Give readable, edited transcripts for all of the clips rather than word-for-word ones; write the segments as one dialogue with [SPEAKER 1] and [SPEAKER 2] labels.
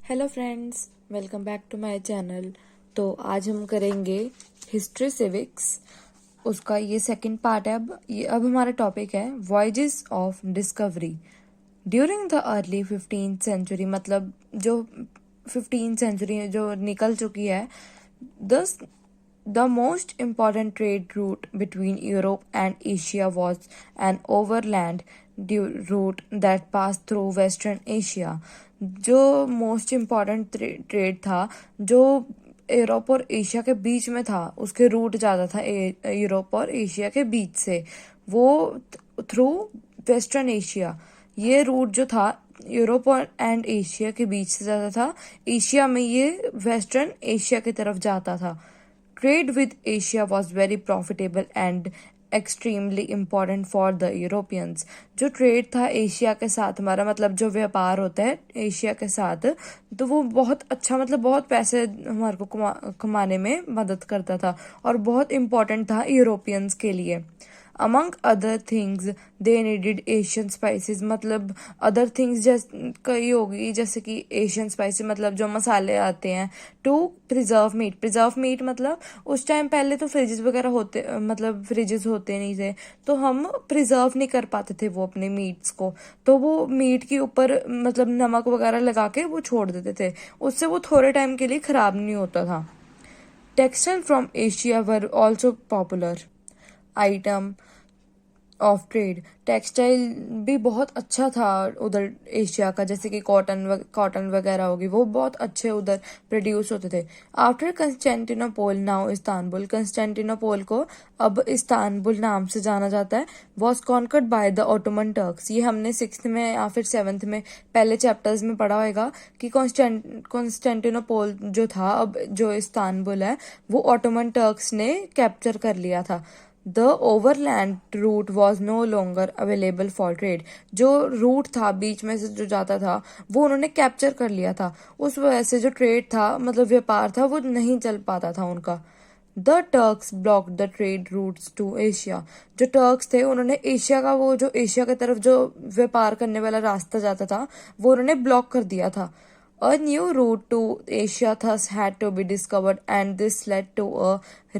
[SPEAKER 1] Hello friends, welcome back to my channel. तो आज हम करेंगे हिस्ट्री सिविक्स। उसका ये सेकंड पार्ट है। अब हमारा टॉपिक है voyages of discovery during the early 15th century. मतलब जो 15th सेंचुरी जो निकल चुकी है। दस The most important trade route between Europe and Asia was an overland route that passed through Western Asia. जो मोस्ट इम्पॉर्टेंट ट्रेड था जो यूरोप और एशिया के बीच में था, उसके रूट जाता था यूरोप और एशिया के बीच से, वो थ्रू वेस्टर्न एशिया। ये रूट जो था यूरोप और एंड एशिया के बीच से जाता था, एशिया में ये वेस्टर्न एशिया की तरफ जाता था। Trade with Asia was very profitable and extremely important for the Europeans. जो ट्रेड था एशिया के साथ, हमारा मतलब जो व्यापार होता है एशिया के साथ, तो वो बहुत अच्छा, मतलब बहुत पैसे हमारे को कमाने में मदद करता था और बहुत इम्पोर्टेंट था यूरोपियंस के लिए। Among other things they needed Asian spices. मतलब अदर थिंग्स जैसे कई होगी, जैसे कि एशियन स्पाइसेस मतलब जो मसाले आते हैं to preserve meat. Preserve meat मतलब उस टाइम पहले तो फ्रिजेस वगैरह होते, मतलब फ्रिजेस होते नहीं थे, तो हम प्रिजर्व नहीं कर पाते थे वो अपने मीट्स को, तो वो मीट के ऊपर मतलब नमक वगैरह लगा के वो छोड़ देते थे, उससे वो थोड़े टाइम के लिए खराब नहीं होता था। Textile from Asia were also popular item of trade. Textile भी बहुत अच्छा था उधर एशिया का, जैसे कि कॉटन वगैरह होगी, वो बहुत अच्छे उधर प्रोड्यूस होते थे। After Constantinople now Istanbul. Constantinople को अब इस्तांबुल नाम से जाना जाता है। Was conquered by the Ottoman Turks. ये हमने 6th में या फिर 7th में पहले चैप्टर्स में पढ़ा होगा कि कॉन्स्टेंटिनोपोल जो था, अब जो इस्तांबुल है, वो ऑटोमन टर्क्स ने कैप्चर कर लिया था। The overland route was no longer available for trade. जो रूट था बीच में से जो जाता था, वो उन्होंने कैप्चर कर लिया था। उस वजह से जो ट्रेड था, मतलब व्यापार था, वो नहीं चल पाता था उनका। The Turks blocked the trade routes to Asia. जो टर्क्स थे उन्होंने एशिया का, वो जो एशिया की तरफ जो व्यापार करने वाला रास्ता जाता था, वो उन्होंने ब्लॉक कर दिया था। A new route to Asia thus had to be discovered, and this led to a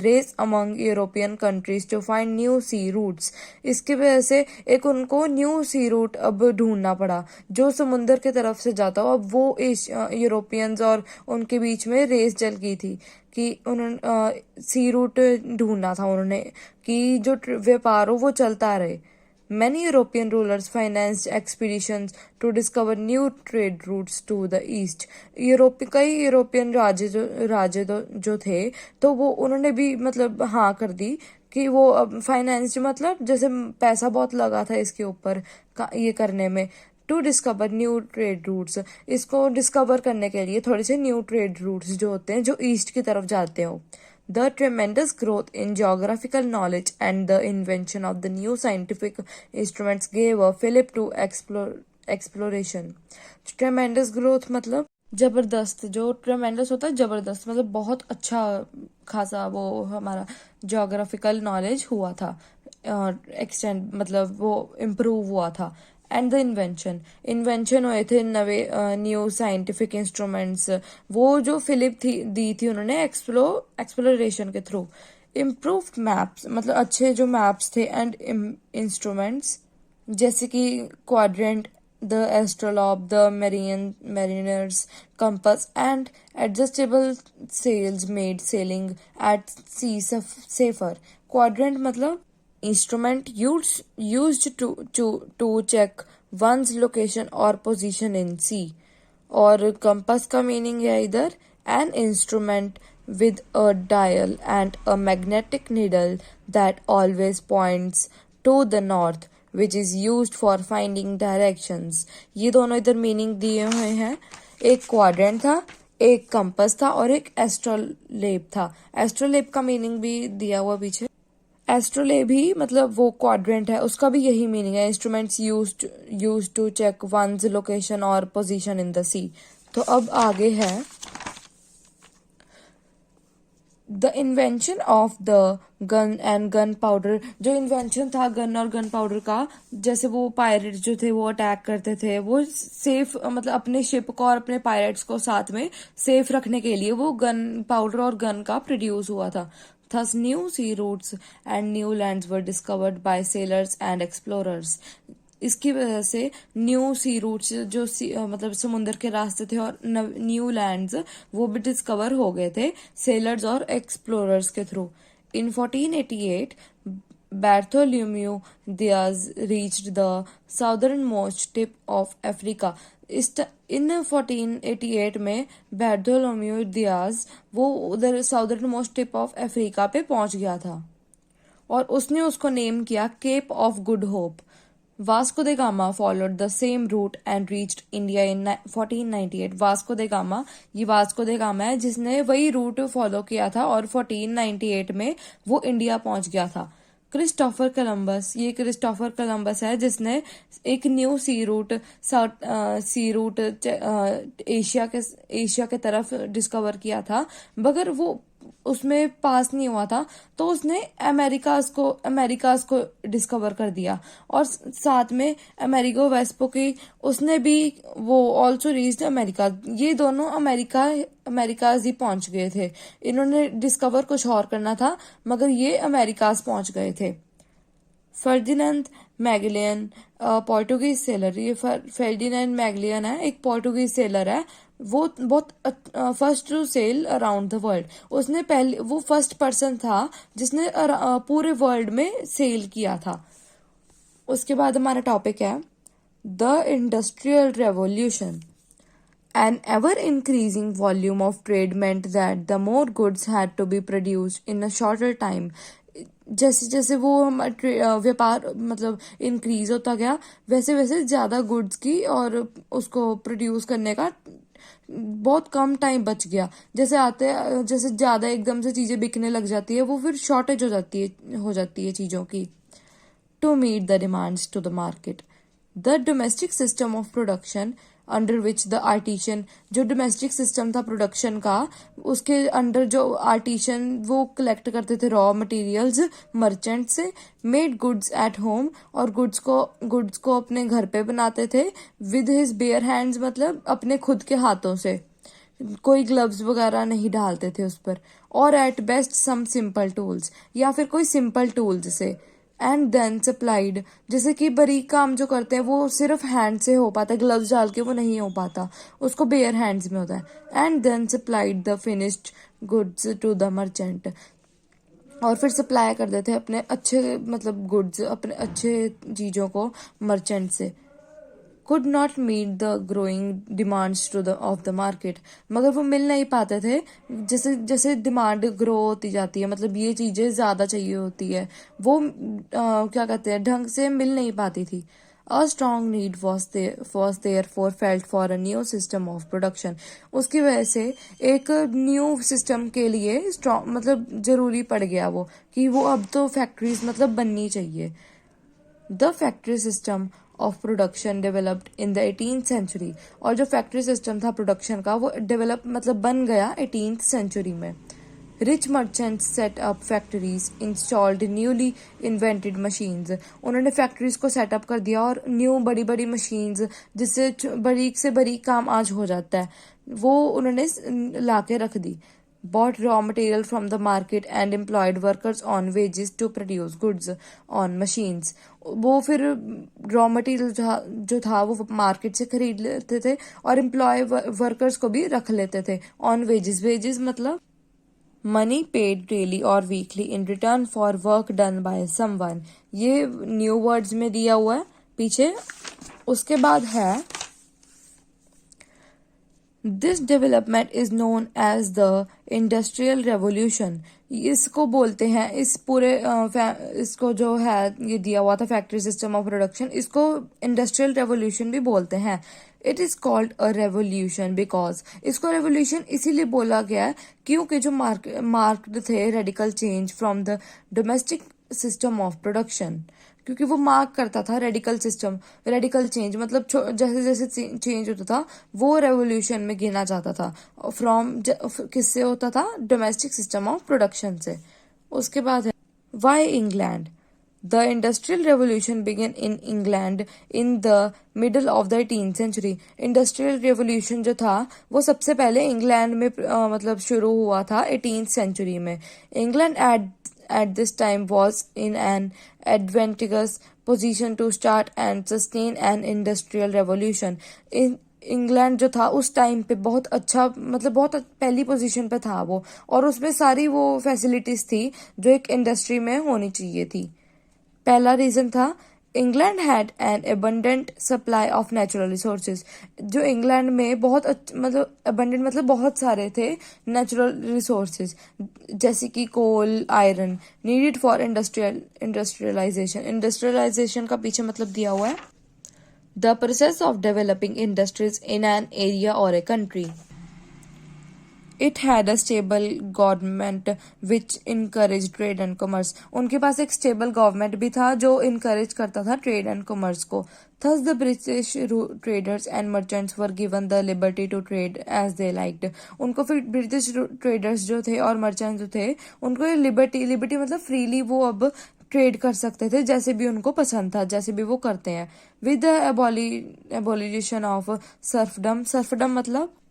[SPEAKER 1] race among European countries to find new sea routes. इसकी वजह से एक उनको न्यू सी रूट अब ढूंढना पड़ा जो समुंदर की तरफ से जाता हो। अब वो यूरोपियंस और उनके बीच में रेस चल गई थी कि उन्होंने सी रूट ढूंढना था उन्होंने, कि जो व्यापार हो वो चलता रहे। Many European rulers financed expeditions to discover new trade routes to the east. कई यूरोपियन जो थे, तो वो उन्होंने भी मतलब हाँ कर दी कि वो फाइनेंस, मतलब जैसे पैसा बहुत लगा था इसके ऊपर ये करने में, to discover new trade routes. इसको डिस्कवर करने के लिए थोड़े से न्यू ट्रेड रूट्स जो होते हैं जो ईस्ट की तरफ जाते हो। The tremendous growth in geographical knowledge and the invention of the new scientific instruments gave a fillip to exploration. Tremendous growth मतलब जबरदस्त, जो ट्रेमेंडस होता है जबरदस्त, मतलब बहुत अच्छा खासा वो हमारा जोग्राफिकल नॉलेज हुआ था, एक्सटेंड मतलब वो इम्प्रूव हुआ था। एंड द इन्वेंशन हुए थे नवे न्यू साइंटिफिक इंस्ट्रूमेंट्स, वो जो फिलिप दी थी उन्होंने एक्सप्लोरेशन के थ्रू। इम्प्रूव्ड मैप्स मतलब अच्छे जो मैप्स थे एंड इंस्ट्रूमेंट्स, जैसे कि quadrant, the astrolabe, the mariner's compass, and adjustable sails made sailing at sea safer. Quadrant मतलब instrument used to check one's location or position in sea. और compass का meaning है इधर an instrument with a dial and a magnetic needle that always points to the north, which is used for finding directions. ये दोनों इधर meaning दिए हुए हैं। एक क्वाड्रेंट था, एक कंपस था और एक एस्ट्रोलेब था। एस्ट्रोलेब का मीनिंग भी दिया हुआ पीछे। एस्ट्रोलेब ही मतलब वो क्वाड्रेंट है, उसका भी यही मीनिंग है, instruments used to check one's location और पोजीशन इन द सी। तो अब आगे है the invention of the gun and gunpowder, जो इन्वेंशन था गन और गन पाउडर का, जैसे वो पायरेट्स जो थे वो अटैक करते थे, वो सेफ मतलब अपने शिप को और अपने पायरेट्स को साथ में सेफ रखने के लिए वो गन पाउडर और गन का प्रोड्यूस हुआ था. Thus, new sea routes and new lands were discovered by sailors and explorers. इसकी वजह से न्यू सी रूट्स जो मतलब समुद्र के रास्ते थे और न्यू लैंड्स वो भी डिस्कवर हो गए थे सेलर्स और एक्सप्लोरर्स के through. In 1488 Bartholomew Diaz reached the southernmost tip of Africa. In 1488 में बार्थोलोम्यू दियाज वो उधर southernmost tip of Africa पे पहुंच गया था और उसने उसको नेम किया Cape of Good Hope. Vasco da Gama followed the same route and reached India in 1498. Vasco da Gama, ये वास्को दे गामा है जिसने वही रूट फॉलो किया था और 1498 में वो इंडिया पहुंच गया था. क्रिस्टोफर कोलंबस, ये क्रिस्टोफर कोलंबस है जिसने एक न्यू सी रूट एशिया के तरफ डिस्कवर किया था, मगर वो उसमें पास नहीं हुआ था तो उसने अमेरिकाज को डिस्कवर कर दिया और साथ में अमेरिगो वेस्पुकी उसने भी वो ऑल्सो रीच्ड अमेरिका. ये दोनों अमेरिकाज ही पहुंच गए थे. इन्होंने डिस्कवर कुछ और करना था मगर ये अमेरिकाज पहुंच गए थे. फर्डिनेंड मैगलियन पोर्टुगीज सेलर, ये फर्डिनेंड मैगलियन है, एक पोर्टुगीज सेलर है. वो बहुत first to sail around the world. उसने पहले वो फर्स्ट पर्सन था जिसने पूरे वर्ल्ड में सेल किया था. उसके बाद हमारा टॉपिक है the industrial revolution. An ever increasing volume of trade meant that the more goods had to be produced in a shorter time. जैसे जैसे वो व्यापार मतलब इंक्रीज होता गया वैसे वैसे ज्यादा गुड्स की और उसको प्रोड्यूस करने का बहुत कम टाइम बच गया. जैसे ज्यादा एकदम से चीजें बिकने लग जाती है वो फिर शॉर्टेज हो जाती है चीजों की. To meet the demands to the market. The domestic system of production under which the artisan, जो डोमेस्टिक सिस्टम था प्रोडक्शन का उसके अंडर जो आर्टिशन वो कलेक्ट करते थे रॉ मटेरियल्स मर्चेंट से, मेड गुड्स एट होम, और गुड्स को अपने घर पे बनाते थे विद हिज बेयर हैंड्स, मतलब अपने खुद के हाथों से, कोई ग्लव्स वगैरह नहीं डालते थे उस पर, और at best some simple tools, या फिर कोई सिंपल टूल्स से. एंड देन सप्लाइड, जैसे कि बारीक काम जो करते हैं वो सिर्फ हैंड से हो पाता है, ग्लव्स डाल के वो नहीं हो पाता, उसको बेयर हैंड्स में होता है. And then supplied the finished goods to the merchant, और फिर सप्लाई कर देते हैं अपने अच्छे मतलब गुड्स अपने अच्छे चीजों को मर्चेंट से. Could not meet the growing demands to the of the market, मगर वो मिल नहीं पाते थे. जैसे जैसे डिमांड ग्रो होती जाती है मतलब ये चीजें ज्यादा चाहिए होती है वो क्या कहते हैं ढंग से मिल नहीं पाती थी. A strong need was there for felt for a new system of production. उसकी वजह से एक न्यू सिस्टम के लिए स्ट्रॉन्ग मतलब जरूरी पड़ गया वो कि वो अब तो फैक्ट्रीज मतलब बननी चाहिए. The factory system of production developed in the 18th century, और जो फैक्ट्री सिस्टम था प्रोडक्शन का वो डेवलप मतलब बन गया 18th सेंचुरी में. Rich merchants set up factories, installed newly invented machines, उन्होंने फैक्ट्रीज को सेटअप कर दिया और न्यू बड़ी बड़ी मशीन्स जिससे बारीक से बारीक काम आज हो जाता है वो उन्होंने ला के रख दी. bought raw material from the market and employed workers on wages to produce goods on machines. वो फिर रॉ मटेरियल जो था वो मार्केट से खरीद लेते थे और एम्प्लॉय वर्कर्स को भी रख लेते थे ऑन वेजेस मतलब मनी पेड डेली और weekly in return for work done by someone. ये न्यू वर्ड्स में दिया हुआ है पीछे. उसके बाद है this development is known as the industrial revolution. इसको बोलते हैं इस पूरे इसको जो है ये दिया हुआ था फैक्ट्री सिस्टम ऑफ प्रोडक्शन, इसको इंडस्ट्रियल रेवोल्यूशन भी बोलते हैं. It is called a revolution because, इसको रेवोल्यूशन इसीलिए बोला गया है क्योंकि जो मार्क्ड थे radical change from the domestic system of production. क्योंकि वो मार्क करता था रेडिकल सिस्टम, रेडिकल चेंज, मतलब जैसे जैसे चेंज होता था वो रेवोल्यूशन में गिना जाता था। किससे होता था? डोमेस्टिक सिस्टम ऑफ प्रोडक्शन से। उसके बाद है why England. The Industrial Revolution began in England in the middle of the 18th century. Industrial Revolution जो था वो सबसे पहले इंग्लैंड में मतलब शुरू हुआ था 18th century में। England at this time was in an advantageous position to start and sustain an industrial revolution. England जो था उस टाइम पे बहुत अच्छा, मतलब बहुत पहली पोजीशन पे था वो, और उसमें सारी वो फैसिलिटीज थी जो एक इंडस्ट्री में होनी चाहिए थी। पहला रीजन था England had an abundant supply of natural resources. जो इंग्लैंड में बहुत मतलब एबंडेंट मतलब बहुत सारे थे नेचुरल रिसोर्सेज, जैसे कि coal, iron, needed for industrialisation. Industrialisation का पीछे मतलब दिया हुआ है the process of developing industries in an area or a country. It had a stable government which encouraged trade and commerce. उनके पास एक stable government भी था जो encourage करता था trade and commerce को। Thus the British traders and merchants were given the liberty to trade as they liked. उनको फिर British traders जो थे और merchants जो थे उनको liberty मतलब freely वो अब ट्रेड कर सकते थे जैसे भी उनको पसंद था, जैसे भी वो करते हैं। With the abolition of serfdom मतलब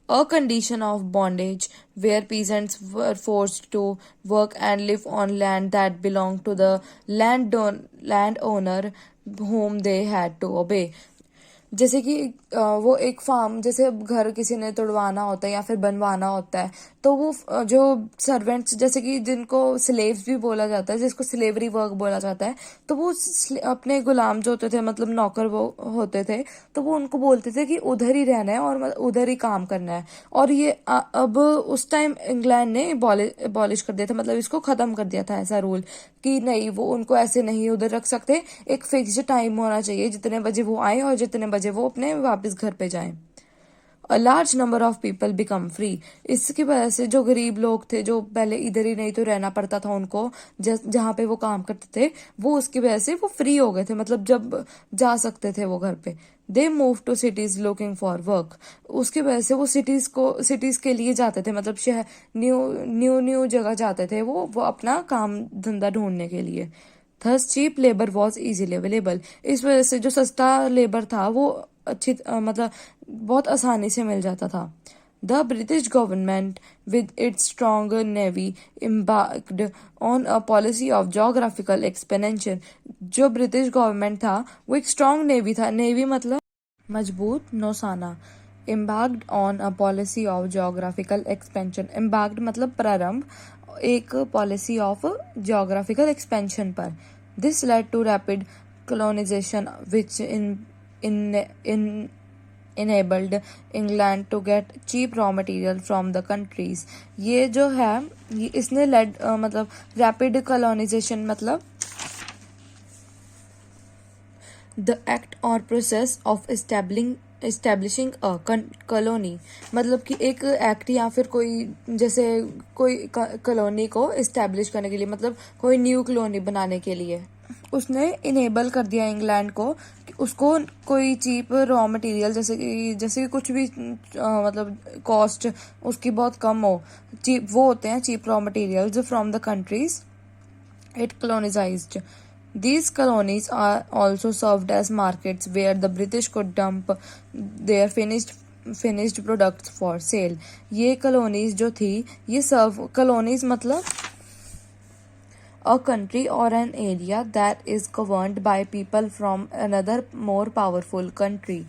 [SPEAKER 1] a condition of bondage where peasants were forced to work and live on land that belonged to the landowner whom they had to obey. जैसे कि वो एक फार्म, जैसे अब घर किसी ने तोड़वाना होता है या फिर बनवाना होता है, तो वो जो सर्वेंट्स, जैसे कि जिनको स्लेव्स भी बोला जाता है, जिसको स्लेवरी वर्क बोला जाता है, तो वो अपने गुलाम जो होते थे, मतलब नौकर वो होते थे, तो वो उनको बोलते थे कि उधर ही रहना है और उधर ही काम करना है। और ये अब उस टाइम इंग्लैंड ने अबॉलिश कर दिया था, मतलब इसको खत्म कर दिया था ऐसा रूल कि नहीं, वो उनको ऐसे नहीं उधर रख सकते, एक फिक्स्ड टाइम होना चाहिए जितने बजे वो आए और जितने बजे वो अपने वापस घर पे जाएं। A large number of people become free. इसकी वजह से जो गरीब लोग थे, जो पहले इधर ही नहीं तो रहना पड़ता था उनको, जहाँ पे वो काम करते थे, वो उसकी वजह से वो फ्री हो गए थे, मतलब जब जा सकते थे वो घर पे। They move to cities looking for work. उसकी वजह से वो सिटीज के लिए जाते थे, मतलब शहर न्यू जगह जाते थे वो अपना काम धंधा ढूंढने के लिए। Thus cheap labor was easily available. इस वजह से जो सस्ता लेबर था वो अच्छी मतलब बहुत आसानी से मिल जाता था। The British government with its strong navy embarked on a policy of geographical expansion. जो ब्रिटिश गवर्नमेंट था वो एक स्ट्रॉन्ग नेवी था, नेवी मतलब मजबूत नौसेना। embarked on a policy of geographical expansion. embarked मतलब प्रारंभ एक पॉलिसी ऑफ जियोग्राफिकल एक्सपेंशन पर। This led to rapid colonization which enabled England to get cheap raw material from the countries. ये जो है इसने लेड मतलब रैपिड colonization मतलब the act or process of establishing a colony, मतलब कि एक एक्ट या फिर कोई जैसे कोई कॉलोनी को एस्टेब्लिश करने के लिए, मतलब कोई न्यू कॉलोनी बनाने के लिए उसने इनेबल कर दिया इंग्लैंड को कि उसको कोई चीप रॉ मटेरियल जैसे कि कुछ भी मतलब कॉस्ट उसकी बहुत कम हो, चीप वो होते हैं cheap raw materials from the countries it colonized. These colonies are also served as markets where the British could dump their finished products for sale. ये colonies जो थी ये colonies मतलब a country or an area that is governed by people from another more powerful country.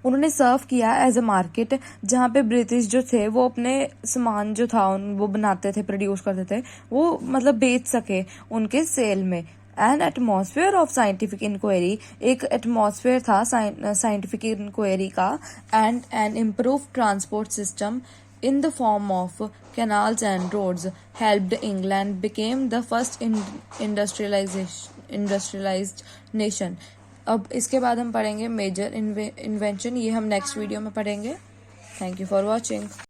[SPEAKER 1] उन्होंने सर्व किया as a market जहाँ पे British जो थे वो अपने सामान जो था वो बनाते थे, प्रोड्यूस करते थे, वो मतलब बेच सके उनके सेल में। An atmosphere of scientific inquiry, एक एटमॉस्फेयर था साइंटिफिक इंक्वायरी का, and an improve transport system in the form of canals and roads helped England became the first industrialized nation. अब इसके बाद हम पढ़ेंगे मेजर इन्वेंशन, ये हम नेक्स्ट वीडियो में पढ़ेंगे। Thank you for watching.